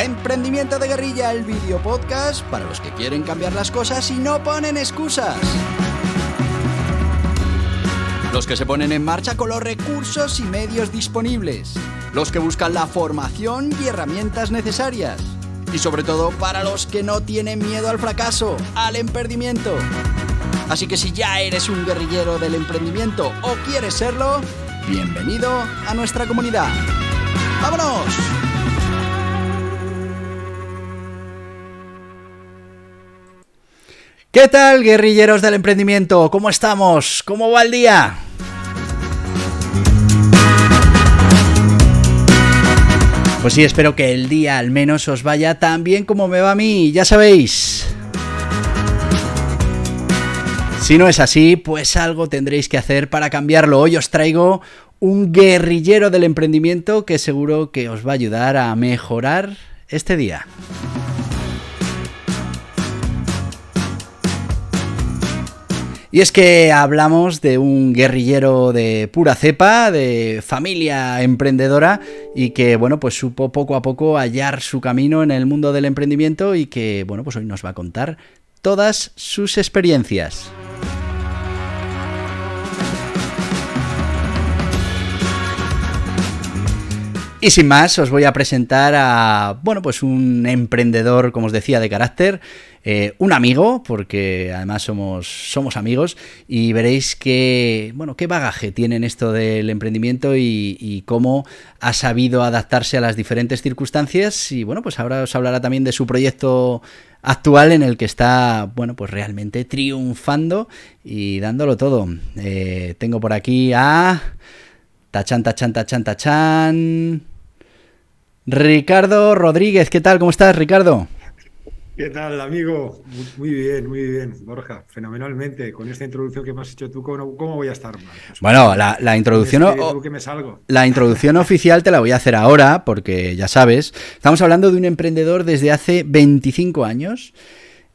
Emprendimiento de Guerrilla, el video podcast para los que quieren cambiar las cosas y no ponen excusas. Los que se ponen en marcha con los recursos y medios disponibles. Los que buscan la formación y herramientas necesarias. Y sobre todo para los que no tienen miedo al fracaso, al emprendimiento. Así que si ya eres un guerrillero del emprendimiento o quieres serlo, bienvenido a nuestra comunidad. ¡Vámonos! ¿Qué tal, guerrilleros del emprendimiento? ¿Cómo estamos? ¿Cómo va el día? Pues sí, espero que el día al menos os vaya tan bien como me va a mí, ya sabéis. Si no es así, pues algo tendréis que hacer para cambiarlo. Hoy os traigo un guerrillero del emprendimiento que seguro que os va a ayudar a mejorar este día. Y es que hablamos de un guerrillero de pura cepa, de familia emprendedora y que, bueno, pues supo poco a poco hallar su camino en el mundo del emprendimiento y que, bueno, pues hoy nos va a contar todas sus experiencias. Y sin más, os voy a presentar a, bueno, pues un emprendedor, como os decía, de carácter, un amigo, porque además somos amigos, y veréis que, bueno, qué bagaje tiene en esto del emprendimiento y cómo ha sabido adaptarse a las diferentes circunstancias. Y bueno, pues ahora os hablará también de su proyecto actual en el que está, bueno, pues realmente triunfando y dándolo todo. Tengo por aquí a Tachan. Ricardo Rodríguez, ¿qué tal? ¿Cómo estás, Ricardo? ¿Qué tal, amigo? Muy bien, Borja, fenomenalmente. Con esta introducción que me has hecho tú, ¿cómo voy a estar mal? Pues bueno, la introducción la introducción oficial te la voy a hacer ahora, porque ya sabes, estamos hablando de un emprendedor desde hace 25 años.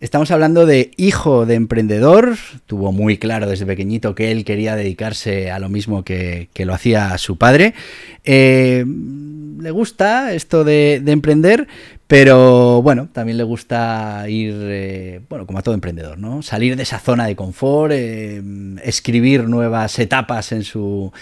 Estamos hablando de hijo de emprendedor, tuvo muy claro desde pequeñito que él quería dedicarse a lo mismo que lo hacía su padre. Le gusta esto de emprender, pero bueno, también le gusta ir, bueno, como a todo emprendedor, ¿no? Salir de esa zona de confort, escribir nuevas etapas en su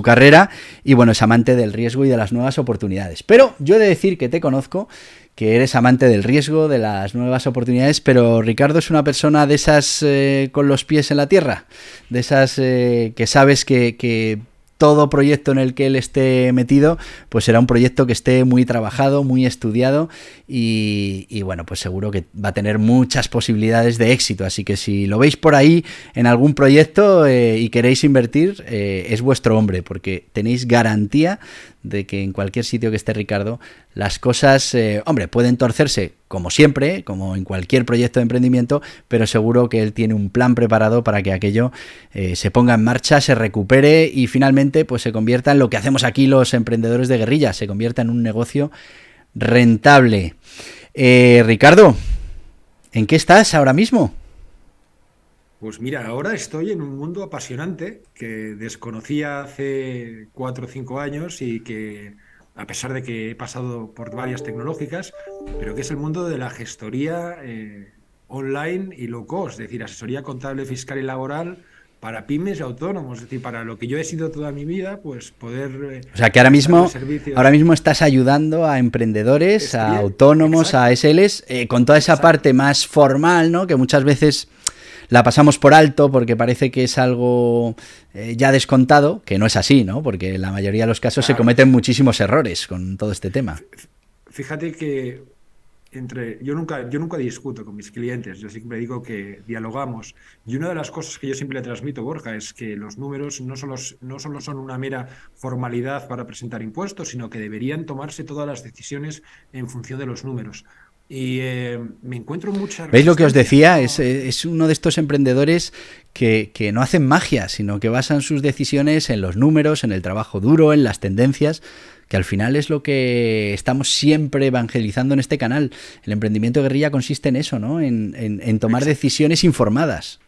carrera y bueno, es amante del riesgo y de las nuevas oportunidades. Pero yo he de decir que te conozco, que eres amante del riesgo, de las nuevas oportunidades, pero Ricardo es una persona de esas con los pies en la tierra, de esas que sabes que todo proyecto en el que él esté metido, pues será un proyecto que esté muy trabajado, muy estudiado y bueno, pues seguro que va a tener muchas posibilidades de éxito. Así que si lo veis por ahí en algún proyecto y queréis invertir, es vuestro hombre, porque tenéis garantía de que en cualquier sitio que esté Ricardo, las cosas, pueden torcerse como siempre, como en cualquier proyecto de emprendimiento, pero seguro que él tiene un plan preparado para que aquello se ponga en marcha, se recupere y finalmente pues se convierta en lo que hacemos aquí los emprendedores de guerrilla, se convierta en un negocio rentable. Ricardo, ¿en qué estás ahora mismo? Pues mira, ahora estoy en un mundo apasionante que desconocía hace 4 o 5 años y que, a pesar de que he pasado por varias tecnológicas, pero que es el mundo de la gestoría online y low cost, es decir, asesoría contable, fiscal y laboral para pymes y autónomos, es decir, para lo que yo he sido toda mi vida, pues poder... O sea que ahora mismo estás ayudando a emprendedores, a autónomos, exacto, a SLs, con toda esa parte más formal, ¿no? Que muchas veces la pasamos por alto porque parece que es algo ya descontado, que no es así, ¿no? Porque en la mayoría de los casos se cometen muchísimos errores con todo este tema. Fíjate que yo nunca discuto con mis clientes, yo siempre digo que dialogamos. Y una de las cosas que yo siempre le transmito, Borja, es que los números no solo son una mera formalidad para presentar impuestos, sino que deberían tomarse todas las decisiones en función de los números. Y me encuentro mucha... ¿Veis lo que os decía? Es uno de estos emprendedores que no hacen magia, sino que basan sus decisiones en los números, en el trabajo duro, en las tendencias, que al final es lo que estamos siempre evangelizando en este canal. El emprendimiento guerrilla consiste en eso, ¿no? En tomar decisiones informadas.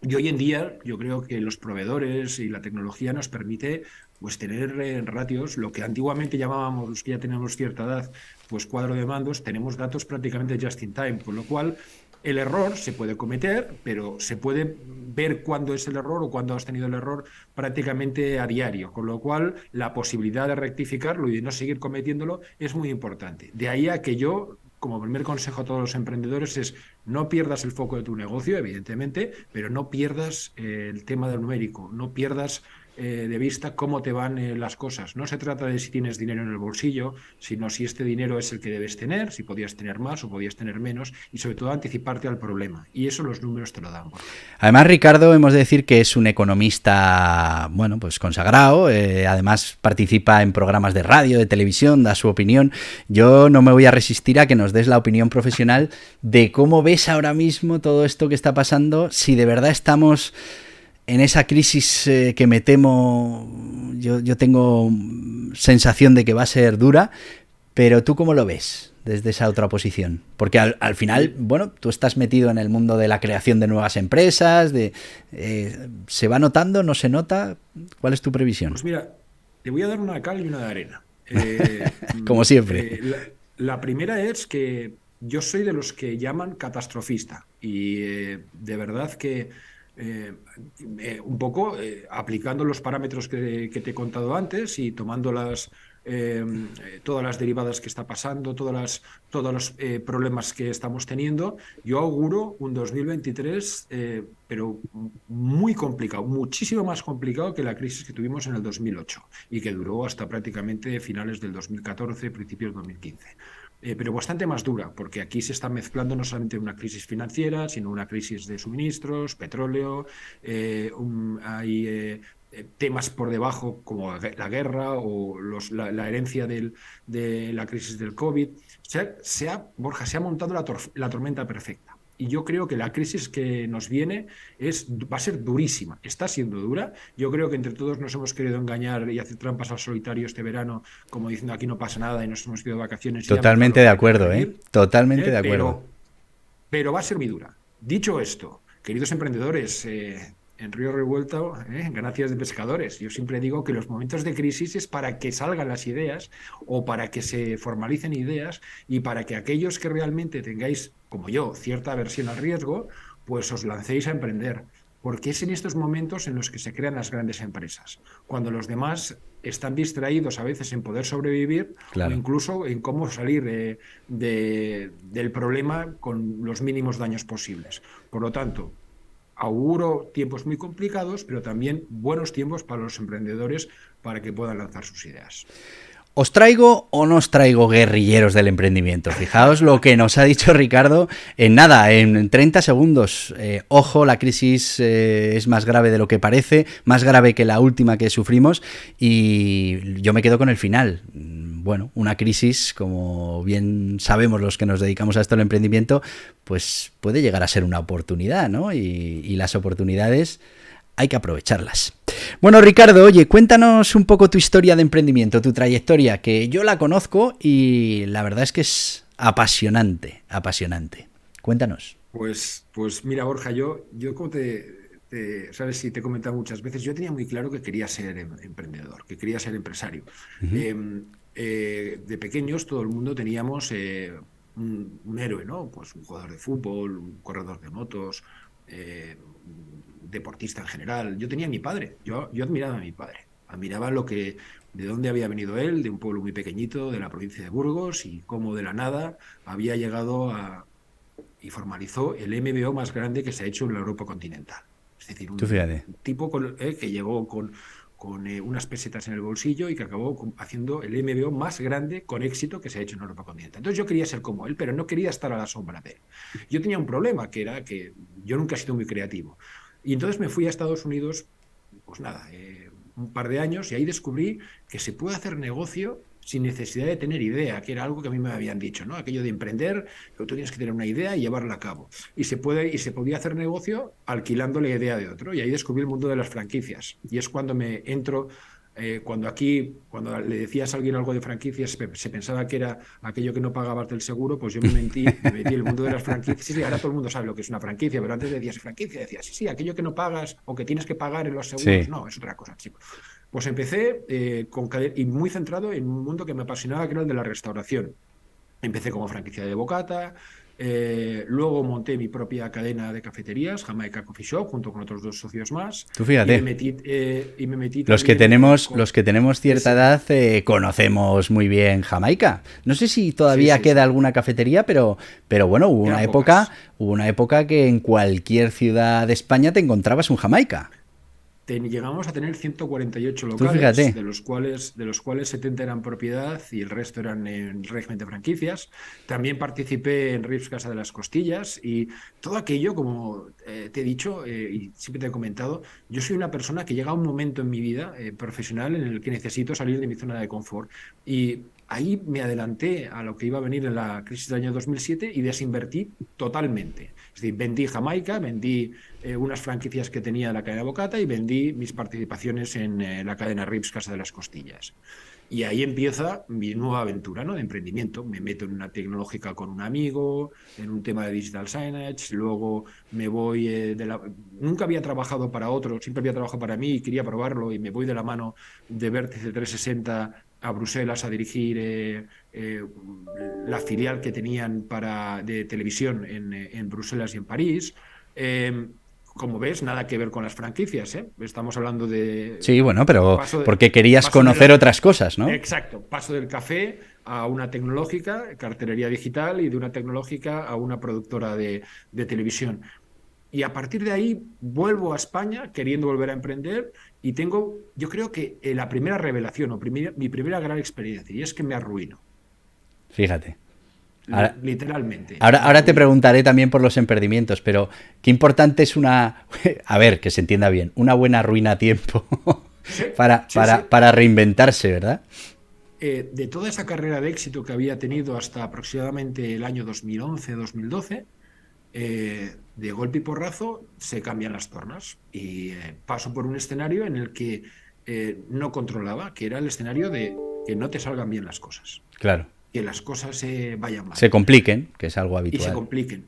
Y hoy en día yo creo que los proveedores y la tecnología nos permite pues tener ratios, lo que antiguamente llamábamos, los que ya tenemos cierta edad, pues cuadro de mandos, tenemos datos prácticamente just in time, con lo cual el error se puede cometer, pero se puede ver cuándo es el error o cuándo has tenido el error prácticamente a diario, con lo cual la posibilidad de rectificarlo y de no seguir cometiéndolo es muy importante. De ahí a que yo, como primer consejo a todos los emprendedores, es no pierdas el foco de tu negocio, evidentemente, pero no pierdas el tema del numérico, no pierdas de vista cómo te van las cosas. No se trata de si tienes dinero en el bolsillo, sino si este dinero es el que debes tener, si podías tener más o podías tener menos, y sobre todo anticiparte al problema. Y eso los números te lo dan. Además, Ricardo, hemos de decir que es un economista, bueno, pues consagrado, además participa en programas de radio, de televisión, da su opinión. Yo no me voy a resistir a que nos des la opinión profesional de cómo ves ahora mismo todo esto que está pasando, si de verdad estamos en esa crisis que me temo, yo tengo sensación de que va a ser dura, pero ¿tú cómo lo ves desde esa otra posición? Porque al final, bueno, tú estás metido en el mundo de la creación de nuevas empresas, ¿se va notando, no se nota? ¿Cuál es tu previsión? Pues mira, te voy a dar una de cal y una de arena. Como siempre. La primera es que yo soy de los que llaman catastrofista y de verdad que un poco aplicando los parámetros que te he contado antes y tomando todas las derivadas que está pasando, todos los problemas que estamos teniendo, yo auguro un 2023, pero muy complicado, muchísimo más complicado que la crisis que tuvimos en el 2008 y que duró hasta prácticamente finales del 2014, principios del 2015. Pero bastante más dura, porque aquí se está mezclando no solamente una crisis financiera, sino una crisis de suministros, petróleo, hay temas por debajo como la guerra o la herencia de la crisis del COVID. Borja, se ha montado la tormenta perfecta. Y yo creo que la crisis que nos viene va a ser durísima, está siendo dura. Yo creo que entre todos nos hemos querido engañar y hacer trampas al solitario este verano, como diciendo aquí no pasa nada y nos hemos ido de vacaciones. Totalmente de acuerdo, totalmente de acuerdo. Pero va a ser muy dura. Dicho esto, queridos emprendedores, en Río Revuelto, ganancias de pescadores. Yo siempre digo que los momentos de crisis es para que salgan las ideas o para que se formalicen ideas y para que aquellos que realmente tengáis, como yo, cierta aversión al riesgo, pues os lancéis a emprender. Porque es en estos momentos en los que se crean las grandes empresas. Cuando los demás están distraídos a veces en poder sobrevivir, claro, o incluso en cómo salir del problema con los mínimos daños posibles. Por lo tanto, auguro tiempos muy complicados, pero también buenos tiempos para los emprendedores para que puedan lanzar sus ideas. ¿Os traigo o no os traigo guerrilleros del emprendimiento? Fijaos lo que nos ha dicho Ricardo en nada, en 30 segundos. Ojo, la crisis es más grave de lo que parece, más grave que la última que sufrimos y yo me quedo con el final. Bueno, una crisis, como bien sabemos los que nos dedicamos a esto del emprendimiento, pues puede llegar a ser una oportunidad, ¿no? Y las oportunidades hay que aprovecharlas. Bueno, Ricardo, oye, cuéntanos un poco tu historia de emprendimiento, tu trayectoria, que yo la conozco y la verdad es que es apasionante, apasionante. Cuéntanos. Pues mira, Borja, yo como sabes, si te he comentado muchas veces, yo tenía muy claro que quería ser emprendedor, que quería ser empresario. Uh-huh. De pequeños todo el mundo teníamos un héroe, ¿no? Pues un jugador de fútbol, un corredor de motos, deportista en general. Yo tenía a mi padre, yo admiraba a mi padre, admiraba de dónde había venido él, de un pueblo muy pequeñito de la provincia de Burgos y cómo de la nada había llegado y formalizó el MBO más grande que se ha hecho en la Europa continental. Es decir, un tipo que llegó con unas pesetas en el bolsillo y que acabó haciendo el MBO más grande con éxito que se ha hecho en Europa continental. Entonces yo quería ser como él, pero no quería estar a la sombra de él. Yo tenía un problema, que era que yo nunca he sido muy creativo. Y entonces me fui a Estados Unidos, pues nada, un par de años, y ahí descubrí que se puede hacer negocio sin necesidad de tener idea, que era algo que a mí me habían dicho, ¿no? Aquello de emprender, pero tú tienes que tener una idea y llevarla a cabo. Y se podía hacer negocio alquilando la idea de otro. Y ahí descubrí el mundo de las franquicias. Y es cuando me entro, cuando le decías a alguien algo de franquicias, se pensaba que era aquello que no pagabas del seguro, pues yo me metí en el mundo de las franquicias y ahora todo el mundo sabe lo que es una franquicia, pero antes decías franquicia, decías, sí, aquello que no pagas o que tienes que pagar en los seguros, sí. No, es otra cosa, chico. Pues empecé y muy centrado en un mundo que me apasionaba, que era el de la restauración. Empecé como franquicia de bocata, luego monté mi propia cadena de cafeterías, Jamaica Coffee Shop, junto con otros 2 socios más, Tú y me fíjate. metí, Los que también tenemos, con... los que tenemos cierta Ese, edad conocemos muy bien Jamaica. No sé si sí, todavía sí, queda sí. alguna cafetería, pero bueno, Quedan pocas. hubo una época que en cualquier ciudad de España te encontrabas un Jamaica. Llegamos a tener 148 Tú locales, fíjate. de los cuales 70 eran propiedad y el resto eran en régimen de franquicias. También participé en Rips Casa de las Costillas y todo aquello, como te he dicho y siempre te he comentado, yo soy una persona que llega a un momento en mi vida profesional en el que necesito salir de mi zona de confort. Y ahí me adelanté a lo que iba a venir en la crisis del año 2007 y desinvertí totalmente. Es decir, vendí Jamaica, vendí unas franquicias que tenía de la cadena Bocata y vendí mis participaciones en la cadena Rips Casa de las Costillas. Y ahí empieza mi nueva aventura, ¿no? De emprendimiento. Me meto en una tecnológica con un amigo, en un tema de digital signage, luego me voy Nunca había trabajado para otro, siempre había trabajado para mí y quería probarlo y me voy de la mano de Vértice 360 a Bruselas a dirigir la filial que tenían de televisión en Bruselas y en París. Eh, Como ves, nada que ver con las franquicias, ¿eh? Estamos hablando de Sí, bueno, pero paso de, porque querías paso de conocer la, otras cosas, ¿no? exacto, paso del café a una tecnológica, cartelería digital, y de una tecnológica a una productora de televisión. Y a partir de ahí vuelvo a España queriendo volver a emprender y tengo, yo creo que la primera revelación mi primera gran experiencia, y es que me arruino, Fíjate. Ahora, literalmente, ahora, me ahora te arruino. preguntaré también por los emprendimientos, pero qué importante es una, a ver, que se entienda bien, una buena ruina a tiempo Sí, para, sí, sí. para, para reinventarse, ¿verdad? De toda esa carrera de éxito que había tenido hasta aproximadamente el año 2011-2012, de golpe y porrazo se cambian las tornas y paso por un escenario en el que no controlaba, que era el escenario de que no te salgan bien las cosas, Claro. que las cosas se vayan Se mal compliquen, que es algo y se habitual. compliquen.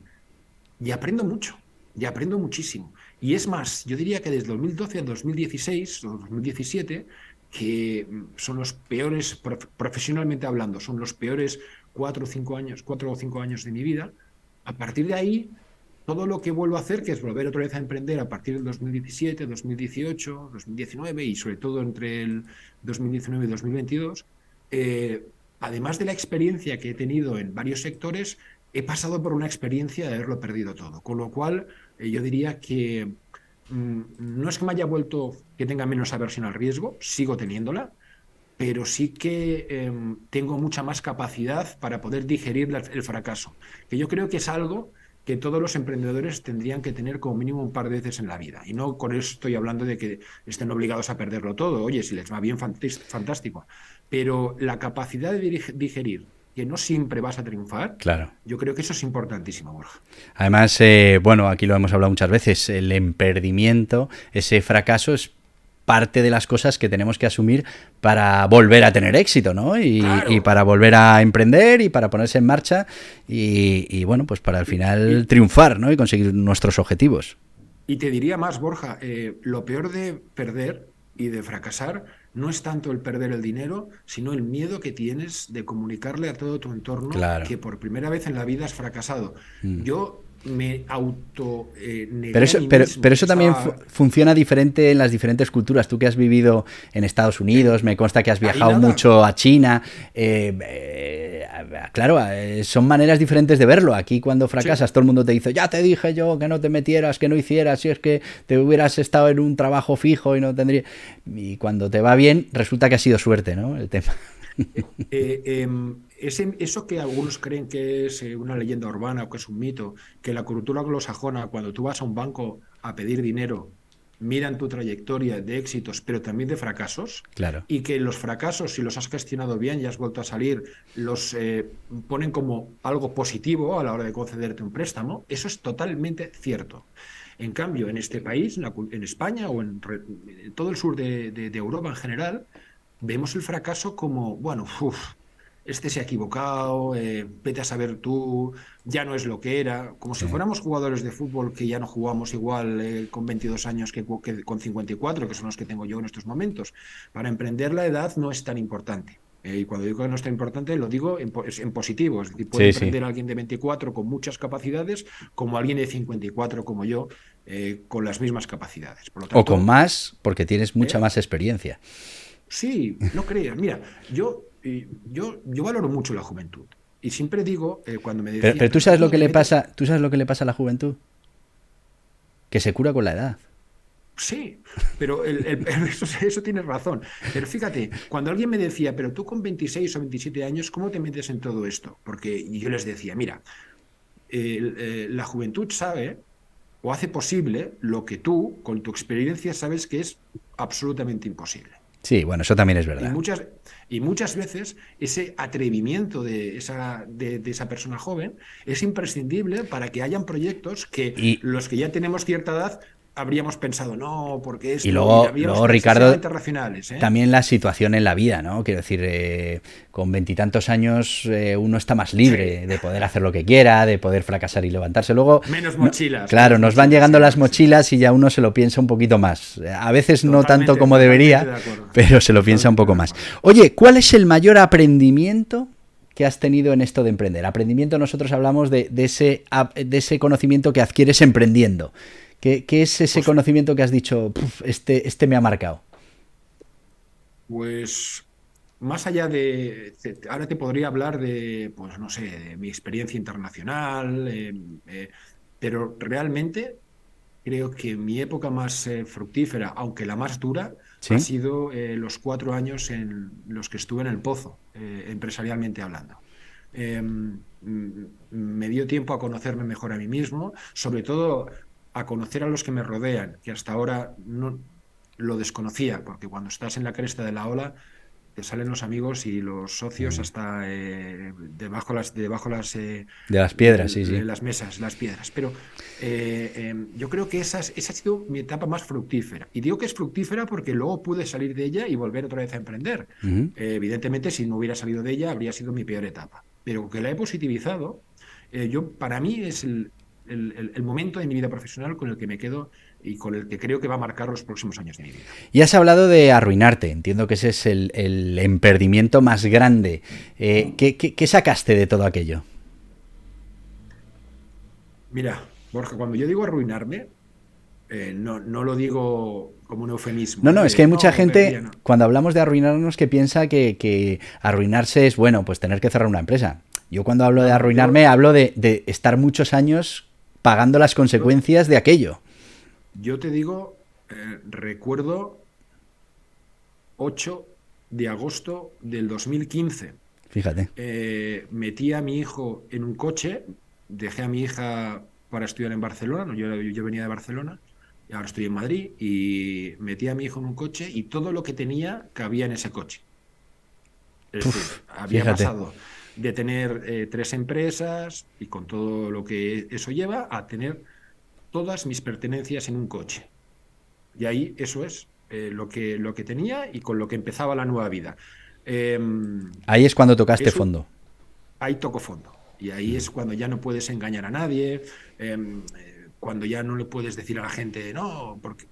Y aprendo mucho, y aprendo muchísimo. Y es más, yo diría que desde 2012 a 2016 o 2017, que son los peores, profesionalmente hablando, son los peores 4 o 5 años de mi vida. A partir de ahí, todo lo que vuelvo a hacer, que es volver otra vez a emprender a partir del 2017, 2018, 2019 y sobre todo entre el 2019 y 2022, eh, además de la experiencia que he tenido en varios sectores, he pasado por una experiencia de haberlo perdido todo. Con lo cual, yo diría que no es que me haya vuelto que tenga menos aversión al riesgo, sigo teniéndola, pero sí que tengo mucha más capacidad para poder digerir el fracaso, que yo creo que es algo que todos los emprendedores tendrían que tener como mínimo un par de veces en la vida. Y no con eso estoy hablando de que estén obligados a perderlo todo. Oye, si les va bien, fantástico. Pero la capacidad de digerir que no siempre vas a triunfar, Claro. yo creo que eso es importantísimo, Borja. Además, bueno, aquí lo hemos hablado muchas veces, el emprendimiento, ese fracaso es parte de las cosas que tenemos que asumir para volver a tener éxito, ¿no? Y Claro. para volver a emprender y para ponerse en marcha bueno, pues para al Y, final y, triunfar, ¿no? Y conseguir nuestros objetivos. Y te diría más, Borja, lo peor de perder y de fracasar no es tanto el perder el dinero, sino el miedo que tienes de comunicarle a todo tu entorno Claro. que por primera vez en la vida has fracasado. Mm. Yo me auto Pero negué a eso, mí pero mismo que eso también estaba funciona diferente en las diferentes culturas. Tú que has vivido en Estados Unidos, me consta que has ahí viajado nada. mucho a China. Claro, son maneras diferentes de verlo. Aquí cuando Sí. fracasas todo el mundo te dice, ya te dije yo que no te metieras, que no hicieras, si es que te hubieras estado en un trabajo fijo y no tendría... Y cuando te va bien, resulta que ha sido suerte, ¿no? El tema. Eso que algunos creen que es una leyenda urbana o que es un mito, que la cultura anglosajona, cuando tú vas a un banco a pedir dinero, miran tu trayectoria de éxitos, pero también de fracasos, Claro. y que los fracasos, si los has gestionado bien y has vuelto a salir, los ponen como algo positivo a la hora de concederte un préstamo, eso es totalmente cierto. En cambio, en este país, en España o en todo el sur de Europa en general, vemos el fracaso como, bueno, este se ha equivocado, vete a saber tú, ya no es lo que era, como si Sí. fuéramos jugadores de fútbol que ya no jugamos igual con 22 años que con 54, que son los que tengo yo en estos momentos. Para emprender la edad no es tan importante. Y cuando digo que no es tan importante, lo digo en positivo. Es decir, puede Sí, sí. emprender alguien de 24 con muchas capacidades, como alguien de 54 como yo, con las mismas capacidades. Por lo O con tanto, más, porque tienes mucha ¿eh? más experiencia. Sí, no creas. Mira, yo valoro mucho la juventud. Y siempre digo, cuando me decían, Pero tú pero tú sabes lo cómo que te le metes. pasa, tú sabes lo que le pasa a la juventud, que se cura con la edad. Sí, pero eso tienes razón. Pero fíjate, cuando alguien me decía, pero tú con 26 o 27 años, ¿cómo te metes en todo esto? Porque yo les decía, mira, la juventud sabe o hace posible lo que tú, con tu experiencia, sabes que es absolutamente imposible. Sí, bueno, eso también es Y verdad. muchas, y muchas veces ese atrevimiento de esa persona joven es imprescindible para que hayan proyectos que Y, los que ya tenemos cierta edad habríamos pensado, no, porque y esto, y habíamos luego, sido Ricardo, excesivamente racionales, ¿eh? también la situación en la vida, ¿no? Quiero decir, con veintitantos años uno está más Sí, libre de poder hacer lo que quiera, de poder fracasar y levantarse. Luego, claro, menos nos van mochilas, llegando sí, las claro que sí. mochilas y ya uno se lo piensa un poquito más. A veces no tanto Totalmente, como totalmente debería, de acuerdo. pero se lo piensa un Totalmente poco de más. acuerdo. Oye, ¿cuál es el mayor aprendimiento que has tenido en esto de emprender? Aprendimiento, nosotros hablamos de ese conocimiento que adquieres emprendiendo. ¿Qué es ese Pues, conocimiento que has dicho, este me ha marcado? pues más allá ahora te podría hablar de, pues no sé, de mi experiencia internacional, pero realmente creo que mi época más fructífera, aunque la más dura, ha ¿Sí? sido los 4 años en los que estuve en el pozo, empresarialmente hablando. Me dio tiempo a conocerme mejor a mí mismo, sobre todo a conocer a los que me rodean, que hasta ahora no lo desconocía, porque cuando estás en la cresta de la ola te salen los amigos y los socios Mm. hasta De las piedras, sí, sí. las mesas, las piedras. Pero yo creo que esa ha sido mi etapa más fructífera. Y digo que es fructífera porque luego pude salir de ella y volver otra vez a emprender. Ujú. Evidentemente, si no hubiera salido de ella, habría sido mi peor etapa. Pero que la he positivizado, para mí es el momento de mi vida profesional con el que me quedo y con el que creo que va a marcar los próximos años de mi vida. Y has hablado de arruinarte. Entiendo que ese es el emperdimiento más grande. ¿Qué sacaste de todo aquello? Mira, Borja, cuando yo digo arruinarme, no lo digo como un No, eufemismo, no, es que hay de mucha no, perdía, gente, no. cuando hablamos de arruinarnos, que piensa que arruinarse es, bueno, pues tener que cerrar una empresa. Yo cuando hablo No, de no, arruinarme, hablo de estar muchos años pagando las yo, consecuencias de aquello. yo te digo, recuerdo 8 de agosto del 2015. Fíjate. Metí a mi hijo en un coche, dejé a mi hija para estudiar en Barcelona, no, yo venía de Barcelona, y ahora estoy en Madrid, y metí a mi hijo en un coche y todo lo que tenía cabía en ese coche. Es decir, había Fíjate. pasado de tener 3 empresas y con todo lo que eso lleva a tener todas mis pertenencias en un coche. Y ahí eso es lo que tenía y con lo que empezaba la nueva vida. Ahí es cuando tocaste Eso, fondo. ahí toco fondo. Y ahí es cuando ya no puedes engañar a nadie, cuando ya no le puedes decir a la gente, no, porque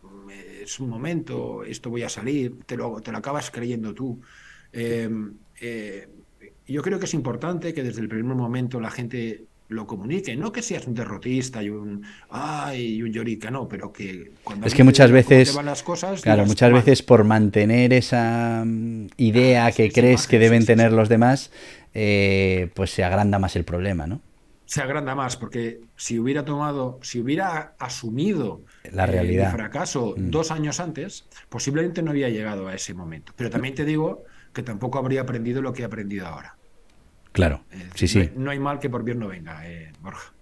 es un momento, esto voy a salir, te lo acabas creyendo tú. Eh, eh, yo creo que es importante que desde el primer momento la gente lo comunique, no que seas un derrotista y un llorica, no, pero que cuando Es que alguien te muchas diga cómo te veces, van las cosas, claro, digas, muchas mal. veces por mantener esa idea que Esa crees que imagen, sí, deben sí, tener sí. los demás, pues se agranda más el problema, ¿no? Se agranda más, porque si hubiera asumido La mi realidad. fracaso Mm. 2 años antes, posiblemente no había llegado a ese momento. Pero también te digo que tampoco habría aprendido lo que he aprendido ahora. Claro, Es sí, decir, no hay, sí. no hay mal que por bien no venga, Borja.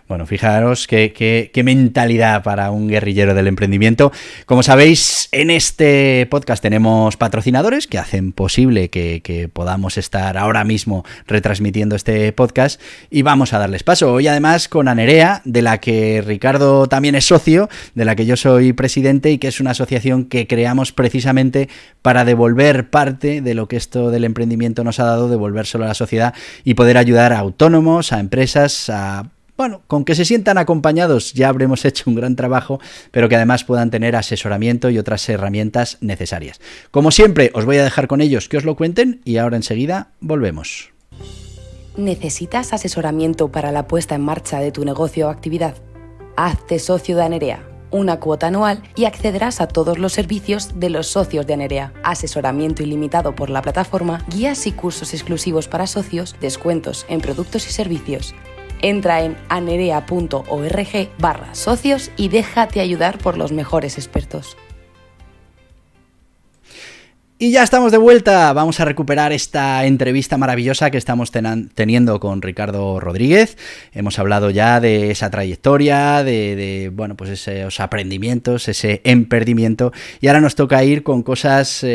Bueno, fijaros qué mentalidad para un guerrillero del emprendimiento. Como sabéis, en este podcast tenemos patrocinadores que hacen posible que podamos estar ahora mismo retransmitiendo este podcast y vamos a darles paso. Hoy además con Anerea, de la que Ricardo también es socio, de la que yo soy presidente y que es una asociación que creamos precisamente para devolver parte de lo que esto del emprendimiento nos ha dado, devolvérselo a la sociedad y poder ayudar a autónomos, a empresas, bueno, con que se sientan acompañados ya habremos hecho un gran trabajo, pero que además puedan tener asesoramiento y otras herramientas necesarias. Como siempre, os voy a dejar con ellos que os lo cuenten y ahora enseguida volvemos. ¿Necesitas asesoramiento para la puesta en marcha de tu negocio o actividad? Hazte socio de Anerea, una cuota anual y accederás a todos los servicios de los socios de Anerea. Asesoramiento ilimitado por la plataforma, guías y cursos exclusivos para socios, descuentos en productos y servicios. Entra en anerea.org/socios y déjate ayudar por los mejores expertos. Y ya estamos de vuelta, vamos a recuperar esta entrevista maravillosa que estamos teniendo con Ricardo Rodríguez. Hemos hablado ya de esa trayectoria, de bueno, pues esos aprendimientos, ese emprendimiento, y ahora nos toca ir con cosas,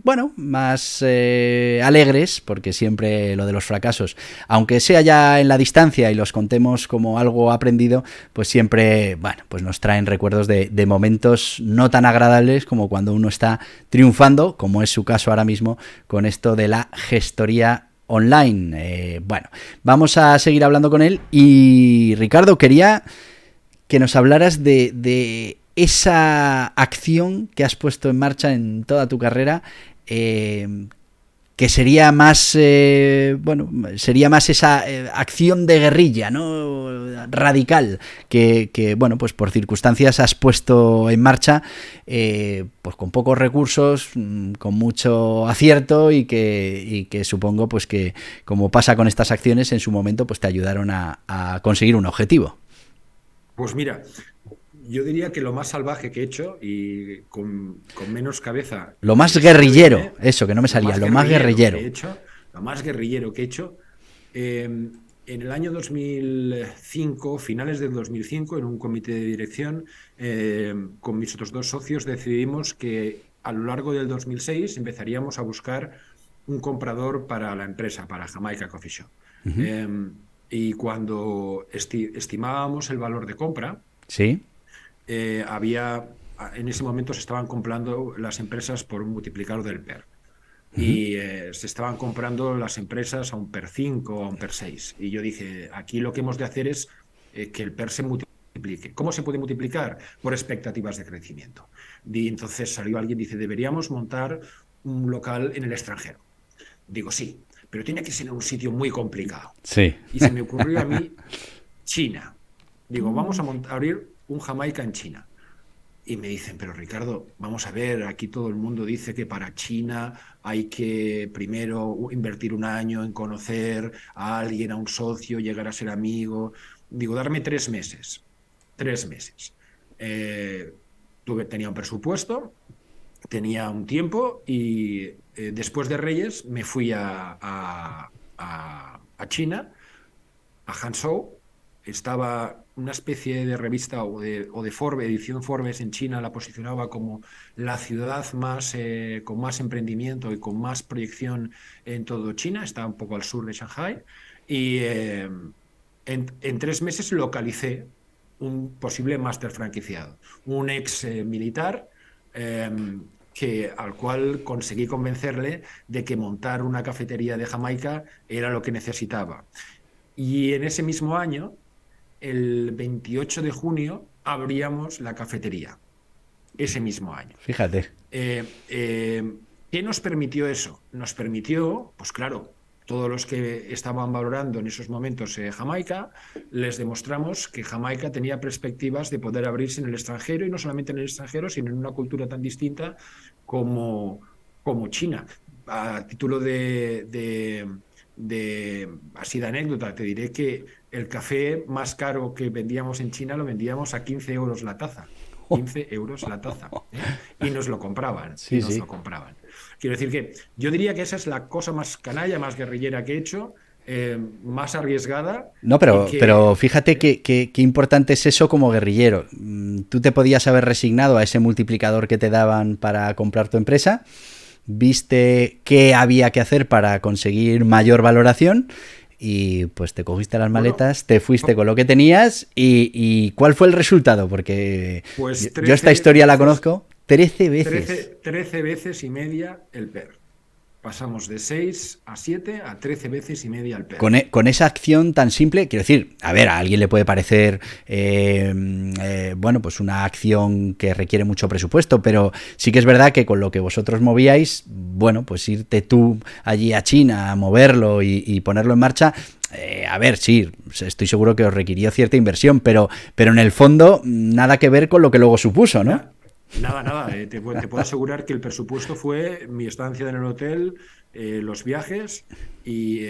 bueno, más alegres, porque siempre lo de los fracasos, aunque sea ya en la distancia y los contemos como algo aprendido, pues siempre, bueno, pues nos traen recuerdos de momentos no tan agradables como cuando uno está triunfando, como es su caso ahora mismo con esto de la gestoría online. Bueno, vamos a seguir hablando con él y Ricardo, quería que nos hablaras de esa acción que has puesto en marcha en toda tu carrera, que sería más, bueno, sería más esa acción de guerrilla, ¿no? Radical, que, bueno, pues por circunstancias has puesto en marcha, pues con pocos recursos, con mucho acierto y que supongo, pues que como pasa con estas acciones, en su momento, pues te ayudaron a conseguir un objetivo. Pues mira, yo diría que lo más salvaje que he hecho y con menos cabeza. Lo más guerrillero, eso que no me salía, lo más guerrillero. Lo más guerrillero que he hecho. En el año 2005, finales del 2005, en un comité de dirección, con mis otros dos socios decidimos que a lo largo del 2006 empezaríamos a buscar un comprador para la empresa, para Jamaica Coffee Shop. Y cuando estimábamos el valor de compra, sí, en ese momento se estaban comprando las empresas por un multiplicador del PER. Y se estaban comprando las empresas a un PER 5 o a un PER 6. Y yo dije, aquí lo que hemos de hacer es que el PER se multiplique. ¿Cómo se puede multiplicar? Por expectativas de crecimiento. Y entonces salió alguien y dice, deberíamos montar un local en el extranjero. Digo, sí, pero tiene que ser en un sitio muy complicado. Sí. Y se me ocurrió a mí China. Digo, vamos a abrir un Jamaica en China. Y me dicen, pero Ricardo, vamos a ver, aquí todo el mundo dice que para China hay que primero invertir un año en conocer a alguien, a un socio, llegar a ser amigo. Digo, darme 3 meses. 3 meses. Tenía un presupuesto, tenía un tiempo y después de Reyes me fui a China, a Hangzhou. Estaba una especie de revista o de Forbes, edición Forbes en China la posicionaba como la ciudad más con más emprendimiento y con más proyección en todo China. Está un poco al sur de Shanghái. Y en 3 meses localicé un posible máster franquiciado, un ex militar al cual conseguí convencerle de que montar una cafetería de Jamaica era lo que necesitaba. Y en ese mismo año, el 28 de junio, abríamos la cafetería. Ese mismo año. Fíjate. ¿Qué nos permitió eso? Nos permitió, pues claro, todos los que estaban valorando en esos momentos Jamaica, les demostramos que Jamaica tenía perspectivas de poder abrirse en el extranjero, y no solamente en el extranjero, sino en una cultura tan distinta como China. A título así de anécdota, te diré que el café más caro que vendíamos en China lo vendíamos a 15 euros la taza. 15 euros la taza. Y nos lo compraban. Sí, lo compraban. Quiero decir que yo diría que esa es la cosa más canalla, más guerrillera que he hecho. más arriesgada. No, pero fíjate qué importante es eso como guerrillero. Tú te podías haber resignado a ese multiplicador que te daban para comprar tu empresa, viste qué había que hacer para conseguir mayor valoración y pues te cogiste las maletas, te fuiste con lo que tenías y ¿cuál fue el resultado? Porque pues yo esta historia la conozco 13 veces. 13 veces y media el PER. Pasamos de 6 a 7 a 13 veces y media al PER. Con esa acción tan simple, quiero decir, a ver, a alguien le puede parecer, bueno, pues una acción que requiere mucho presupuesto, pero sí que es verdad que con lo que vosotros movíais, bueno, pues irte tú allí a China a moverlo y ponerlo en marcha, a ver, sí, estoy seguro que os requirió cierta inversión, pero en el fondo nada que ver con lo que luego supuso, ¿no? Nada. Te puedo asegurar que el presupuesto fue mi estancia en el hotel, los viajes y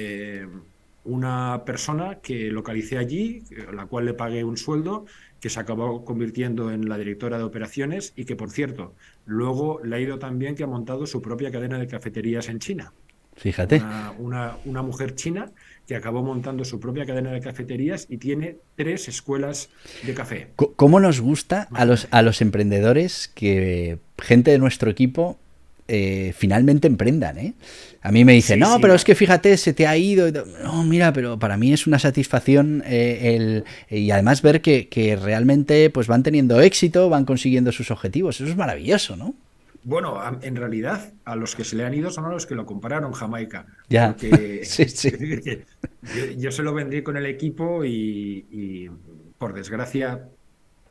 una persona que localicé allí, a la cual le pagué un sueldo, que se acabó convirtiendo en la directora de operaciones y que, por cierto, luego le ha ido tan bien que ha montado su propia cadena de cafeterías en China. Fíjate. Una mujer china que acabó montando su propia cadena de cafeterías y tiene 3 escuelas de café. ¿Cómo nos gusta a los emprendedores que gente de nuestro equipo finalmente emprendan? A mí me dicen, no, pero es que fíjate, se te ha ido. No, mira, pero para mí es una satisfacción y además ver que realmente pues van teniendo éxito, van consiguiendo sus objetivos. Eso es maravilloso, ¿no? Bueno, en realidad a los que se le han ido son a los que lo compraron Jamaica. Ya. Porque sí. yo se lo vendí con el equipo y por desgracia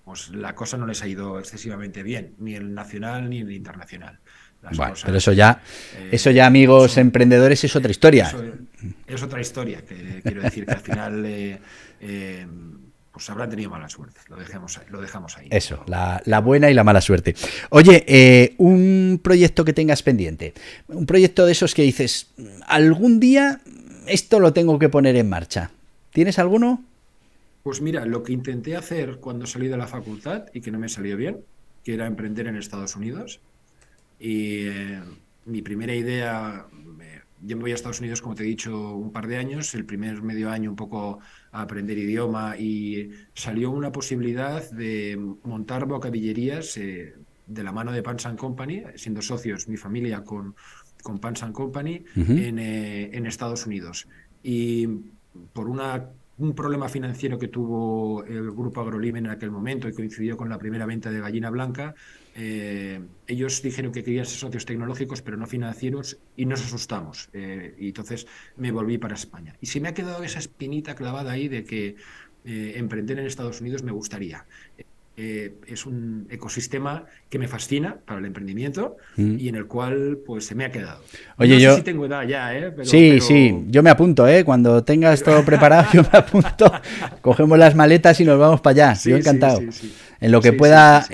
pues la cosa no les ha ido excesivamente bien, ni el nacional ni el internacional. Bueno, pero eso ya amigos emprendedores es otra historia. Es otra historia, que quiero decir que al final pues habrán tenido mala suerte, lo dejamos ahí. Eso, la buena y la mala suerte. Oye, un proyecto que tengas pendiente, un proyecto de esos que dices, algún día esto lo tengo que poner en marcha. ¿Tienes alguno? Pues mira, lo que intenté hacer cuando salí de la facultad y que no me salió bien, que era emprender en Estados Unidos. Y mi primera idea, yo me voy a Estados Unidos, como te he dicho, un par de años, el primer medio año un poco a aprender idioma y salió una posibilidad de montar bocadillerías de la mano de Pans & Company, siendo socios mi familia con Pans & Company en Estados Unidos. Y por un problema financiero que tuvo el grupo Agrolimen en aquel momento y coincidió con la primera venta de gallina blanca, ellos dijeron que querían ser socios tecnológicos pero no financieros y nos asustamos y entonces me volví para España y se me ha quedado esa espinita clavada ahí de que emprender en Estados Unidos me gustaría. Es un ecosistema que me fascina para el emprendimiento y en el cual pues se me ha quedado. Oye, no sé si tengo edad ya, sí, yo me apunto, cuando tengas todo preparado yo me apunto, cogemos las maletas y nos vamos para allá. Yo encantado. Sí. En lo que pueda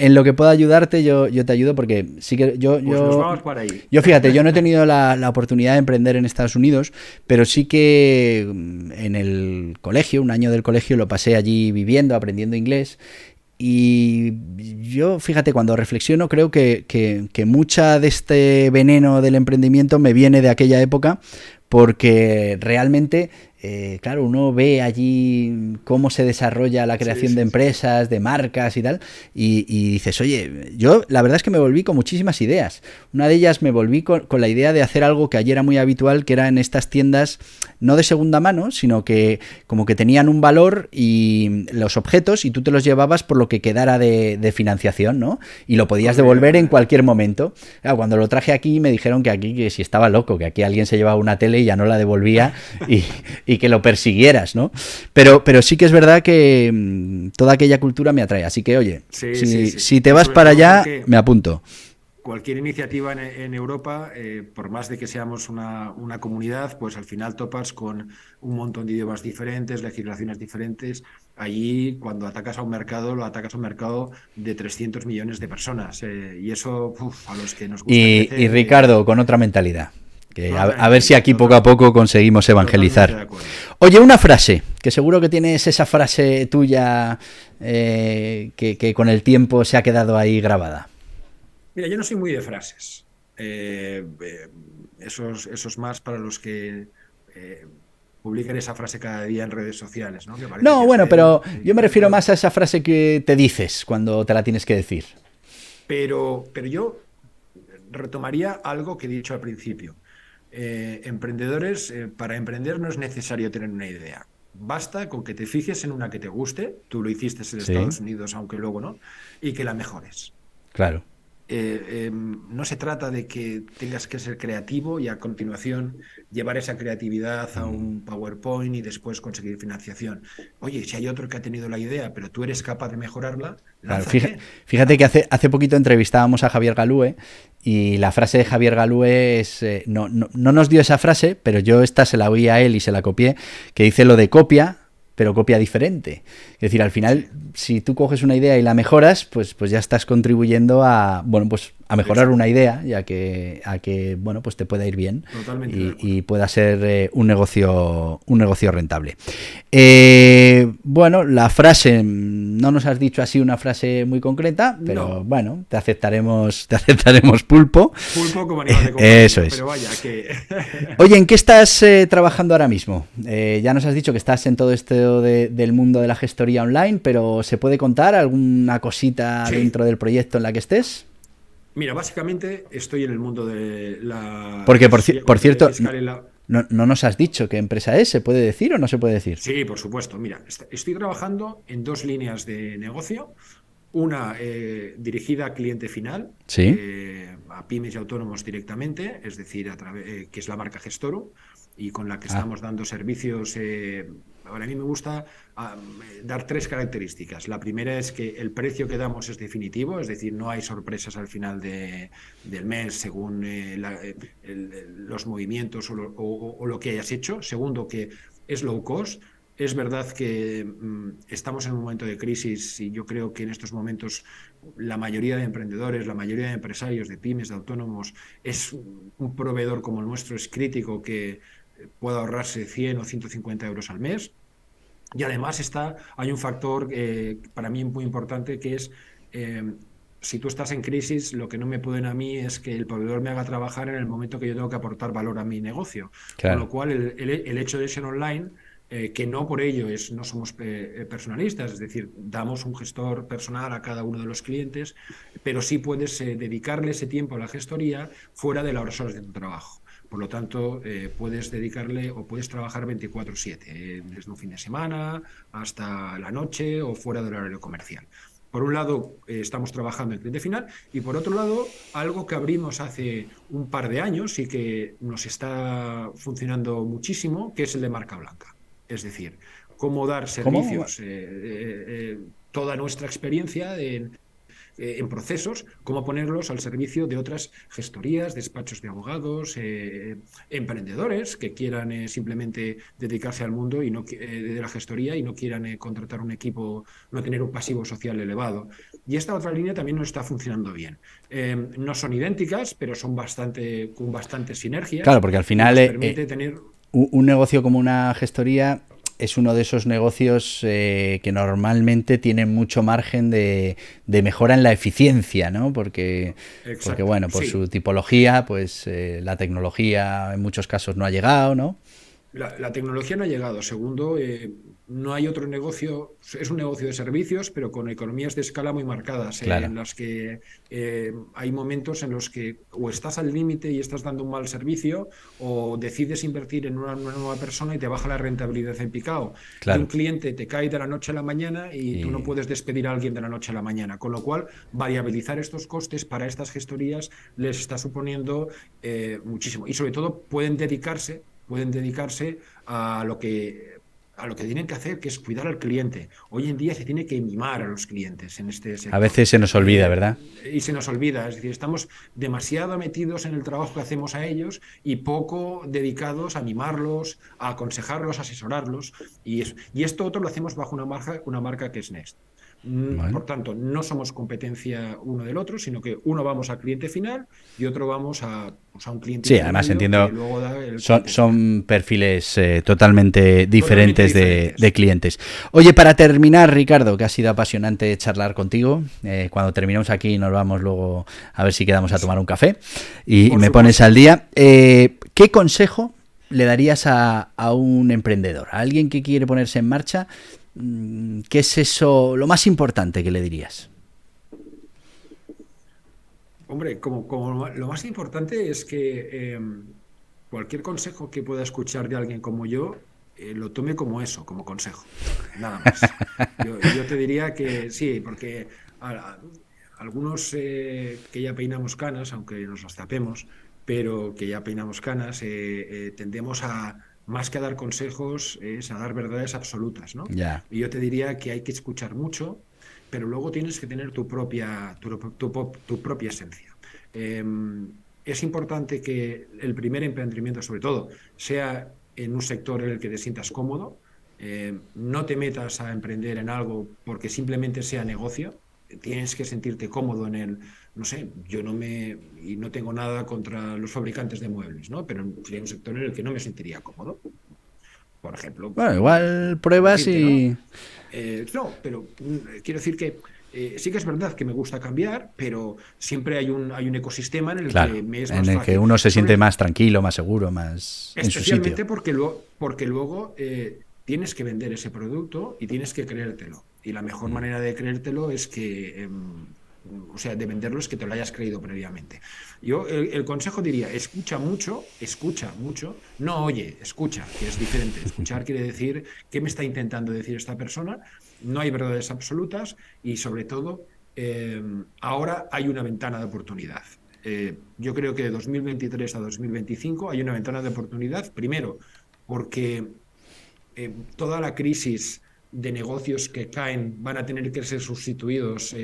ayudarte, yo te ayudo porque sí que pues nos vamos para ahí. Yo fíjate, yo no he tenido la oportunidad de emprender en Estados Unidos, pero sí que en el colegio, un año del colegio lo pasé allí viviendo, aprendiendo inglés. Y yo, fíjate, cuando reflexiono creo que mucha de este veneno del emprendimiento me viene de aquella época porque realmente, claro, uno ve allí cómo se desarrolla la creación de empresas, de marcas y tal, y dices, oye, yo la verdad es que me volví con muchísimas ideas. Una de ellas me volví con la idea de hacer algo que allí era muy habitual, que era en estas tiendas, no de segunda mano, sino que como que tenían un valor y los objetos y tú te los llevabas por lo que quedara de financiación, ¿no? Y lo podías devolver en cualquier momento. Claro, cuando lo traje aquí me dijeron que si estaba loco, que aquí alguien se llevaba una tele y ya no la devolvía y que lo persiguieras, ¿no? Pero sí que es verdad que toda aquella cultura me atrae. Así que, oye, si te vas para allá, me apunto. Cualquier iniciativa en Europa, por más de que seamos una comunidad, pues al final topas con un montón de idiomas diferentes, legislaciones diferentes. Allí, cuando atacas a un mercado, lo atacas a un mercado de 300 millones de personas. Y eso, a los que nos gusta crecer, y Ricardo, con otra mentalidad. A ver si aquí poco a poco conseguimos evangelizar. Oye, una frase, que seguro que tienes esa frase tuya que con el tiempo se ha quedado ahí grabada. Mira, yo no soy muy de frases. Eso es más para los que publiquen esa frase cada día en redes sociales, ¿no? No, bueno, pero yo me refiero más a esa frase que te dices cuando te la tienes que decir. Pero yo retomaría algo que he dicho al principio. Emprendedores, para emprender no es necesario tener una idea. Basta con que te fijes en una que te guste, tú lo hiciste en Estados Unidos, aunque luego no, y que la mejores. Claro. No se trata de que tengas que ser creativo y a continuación llevar esa creatividad a un PowerPoint y después conseguir financiación. Oye, si hay otro que ha tenido la idea, pero tú eres capaz de mejorarla, lánzate. Claro, fíjate que hace poquito entrevistábamos a Javier Galúe y la frase de Javier Galúe es, no nos dio esa frase, pero yo esta se la oí a él y se la copié, que dice lo de copia, pero copia diferente. Es decir, al final, si tú coges una idea y la mejoras, pues ya estás contribuyendo a mejorar una idea y a que bueno, pues te pueda ir bien y pueda ser un negocio rentable. Bueno, la frase, no nos has dicho así una frase muy concreta, pero bueno, te aceptaremos pulpo. Pulpo como animal de compañía. Eso es. Pero vaya, que... Oye, ¿en qué estás trabajando ahora mismo? Ya nos has dicho que estás en todo esto del mundo de la gestoría online, pero ¿se puede contar alguna cosita dentro del proyecto en la que estés? Mira, básicamente estoy en el mundo de la... Porque, por cierto, no nos has dicho qué empresa es, ¿se puede decir o no se puede decir? Sí, por supuesto. Mira, estoy trabajando en 2 líneas de negocio. Una dirigida a cliente final, a pymes y autónomos directamente, es decir, que es la marca Gestoro, y con la que estamos dando servicios. Ahora a mí me gusta dar 3 características. La primera es que el precio que damos es definitivo, es decir, no hay sorpresas al final del mes según los movimientos o lo que hayas hecho. Segundo, que es low cost. Es verdad que estamos en un momento de crisis y yo creo que en estos momentos la mayoría de emprendedores, la mayoría de empresarios, de pymes, de autónomos, es un proveedor como el nuestro es crítico que pueda ahorrarse 100 o 150 euros al mes. Y además hay un factor para mí muy importante que es... si tú estás en crisis, lo que no me pueden a mí es que el proveedor me haga trabajar en el momento que yo tengo que aportar valor a mi negocio. Claro. Con lo cual, el hecho de ser online... que no por ello no somos personalistas, es decir, damos un gestor personal a cada uno de los clientes, pero sí puedes dedicarle ese tiempo a la gestoría fuera de las horas de tu trabajo. Por lo tanto, puedes dedicarle o puedes trabajar 24/7, desde un fin de semana hasta la noche o fuera del horario comercial. Por un lado, estamos trabajando en cliente final y por otro lado, algo que abrimos hace un par de años y que nos está funcionando muchísimo, que es el de marca blanca. Es decir, cómo dar servicios, toda nuestra experiencia en procesos, cómo ponerlos al servicio de otras gestorías, despachos de abogados, emprendedores que quieran simplemente dedicarse al mundo y de la gestoría y no quieran contratar un equipo, no tener un pasivo social elevado. Y esta otra línea también nos está funcionando bien. No son idénticas, pero son con bastante sinergia. Claro, porque al final permite tener... un negocio como una gestoría es uno de esos negocios que normalmente tienen mucho margen de mejora en la eficiencia, ¿no? Porque bueno, por su tipología, pues la tecnología en muchos casos no ha llegado, ¿no? La tecnología no ha llegado. Segundo, no hay otro negocio, es un negocio de servicios, pero con economías de escala muy marcadas, en las que hay momentos en los que o estás al límite y estás dando un mal servicio, o decides invertir en una nueva persona y te baja la rentabilidad en picado. Claro. Y un cliente te cae de la noche a la mañana y tú no puedes despedir a alguien de la noche a la mañana, con lo cual variabilizar estos costes para estas gestorías les está suponiendo muchísimo. Y sobre todo pueden dedicarse a lo que tienen que hacer, que es cuidar al cliente. Hoy en día se tiene que mimar a los clientes en este sector. A veces se nos olvida, ¿verdad? Y se nos olvida, es decir, estamos demasiado metidos en el trabajo que hacemos a ellos y poco dedicados a mimarlos, a aconsejarlos, a asesorarlos. Y esto otro lo hacemos bajo una marca que es Next. Bueno. Por tanto, no somos competencia uno del otro, sino que uno vamos al cliente final y otro vamos a un cliente. Sí, además entiendo, son perfiles totalmente diferentes de clientes. Oye, para terminar, Ricardo, que ha sido apasionante charlar contigo, cuando terminemos aquí nos vamos luego a ver si quedamos a tomar un café y me pones al día. ¿Qué consejo le darías a un emprendedor, a alguien que quiere ponerse en marcha? ¿Qué es eso, lo más importante que le dirías? Hombre, como lo más importante es que cualquier consejo que pueda escuchar de alguien como yo, lo tome como eso, como consejo. Nada más. Yo te diría que sí, porque algunos que ya peinamos canas, aunque nos las tapemos, pero que ya peinamos canas, tendemos a, más que a dar consejos, es a dar verdades absolutas, ¿no? Ya. Y yo te diría que hay que escuchar mucho, pero luego tienes que tener tu propia esencia. Es importante que el primer emprendimiento, sobre todo, sea en un sector en el que te sientas cómodo. No te metas a emprender en algo porque simplemente sea negocio. Tienes que sentirte cómodo en el, no sé, y no tengo nada contra los fabricantes de muebles, ¿no? Pero sería un sector en el que no me sentiría cómodo. Por ejemplo. Bueno, igual pruebas y... No, pero quiero decir que sí que es verdad que me gusta cambiar, pero siempre hay un ecosistema en el que me es más fácil. En el que uno se siente más tranquilo, más seguro, más en su sitio. Especialmente porque luego tienes que vender ese producto y tienes que creértelo. Y la mejor manera de creértelo es que... o sea, de venderlo es que te lo hayas creído previamente. Yo el consejo diría, escucha mucho, no oye, escucha, que es diferente. Escuchar quiere decir qué me está intentando decir esta persona, no hay verdades absolutas y sobre todo ahora hay una ventana de oportunidad. Yo creo que de 2023 a 2025 hay una ventana de oportunidad, primero porque toda la crisis de negocios que caen van a tener que ser sustituidos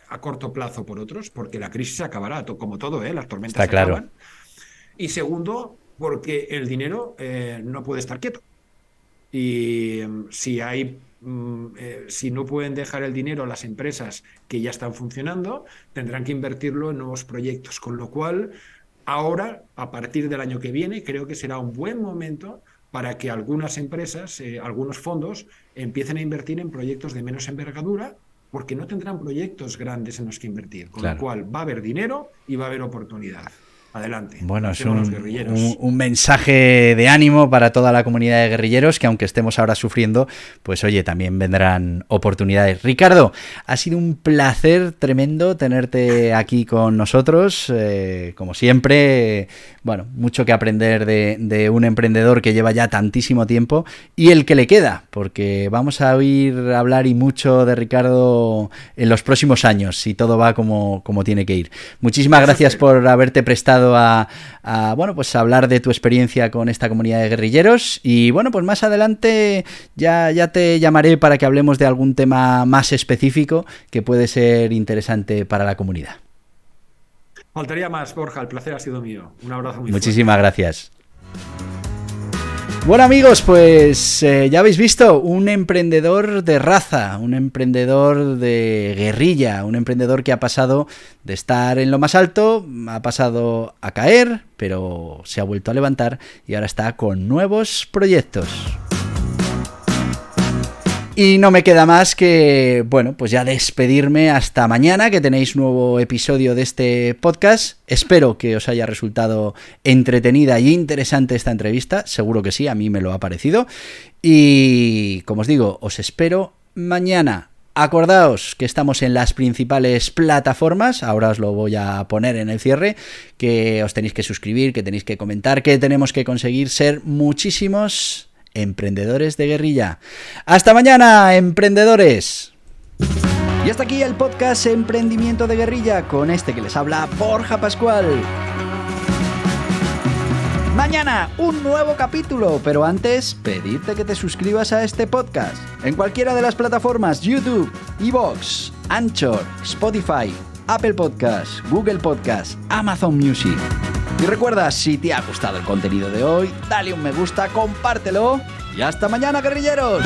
a corto plazo por otros, porque la crisis se acabará, como todo, las tormentas se acaban. Y segundo, porque el dinero no puede estar quieto. Y si no pueden dejar el dinero las empresas que ya están funcionando, tendrán que invertirlo en nuevos proyectos. Con lo cual, ahora, a partir del año que viene, creo que será un buen momento para que algunas empresas, algunos fondos, empiecen a invertir en proyectos de menos envergadura, porque no tendrán proyectos grandes en los que invertir. Con lo cual va a haber dinero y va a haber oportunidad. Adelante. Bueno, es un mensaje de ánimo para toda la comunidad de guerrilleros, que aunque estemos ahora sufriendo, pues oye, también vendrán oportunidades. Ricardo, ha sido un placer tremendo tenerte aquí con nosotros, como siempre. Bueno, mucho que aprender de un emprendedor que lleva ya tantísimo tiempo y el que le queda, porque vamos a oír hablar y mucho de Ricardo en los próximos años, si todo va como tiene que ir. Muchísimas gracias por haberte prestado a pues a hablar de tu experiencia con esta comunidad de guerrilleros y bueno, pues más adelante ya te llamaré para que hablemos de algún tema más específico que puede ser interesante para la comunidad. Faltaría más, Borja, el placer ha sido mío. Un abrazo muy Muchísimas gracias. Bueno amigos, pues ya habéis visto, un emprendedor de raza, un emprendedor de guerrilla, un emprendedor que ha pasado de estar en lo más alto, ha pasado a caer, pero se ha vuelto a levantar y ahora está con nuevos proyectos. Y no me queda más que, bueno, pues ya despedirme hasta mañana, que tenéis nuevo episodio de este podcast. Espero que os haya resultado entretenida y interesante esta entrevista. Seguro que sí, a mí me lo ha parecido. Y, como os digo, os espero mañana. Acordaos que estamos en las principales plataformas, ahora os lo voy a poner en el cierre, que os tenéis que suscribir, que tenéis que comentar, que tenemos que conseguir ser muchísimos emprendedores de guerrilla. ¡Hasta mañana, emprendedores! Y hasta aquí el podcast Emprendimiento de Guerrilla, con este que les habla Borja Pascual. Mañana un nuevo capítulo, pero antes pedirte que te suscribas a este podcast en cualquiera de las plataformas: YouTube, iVoox, Anchor, Spotify, Apple Podcasts, Google Podcasts, Amazon Music. Y recuerda, si te ha gustado el contenido de hoy, dale un me gusta, compártelo y hasta mañana, guerrilleros.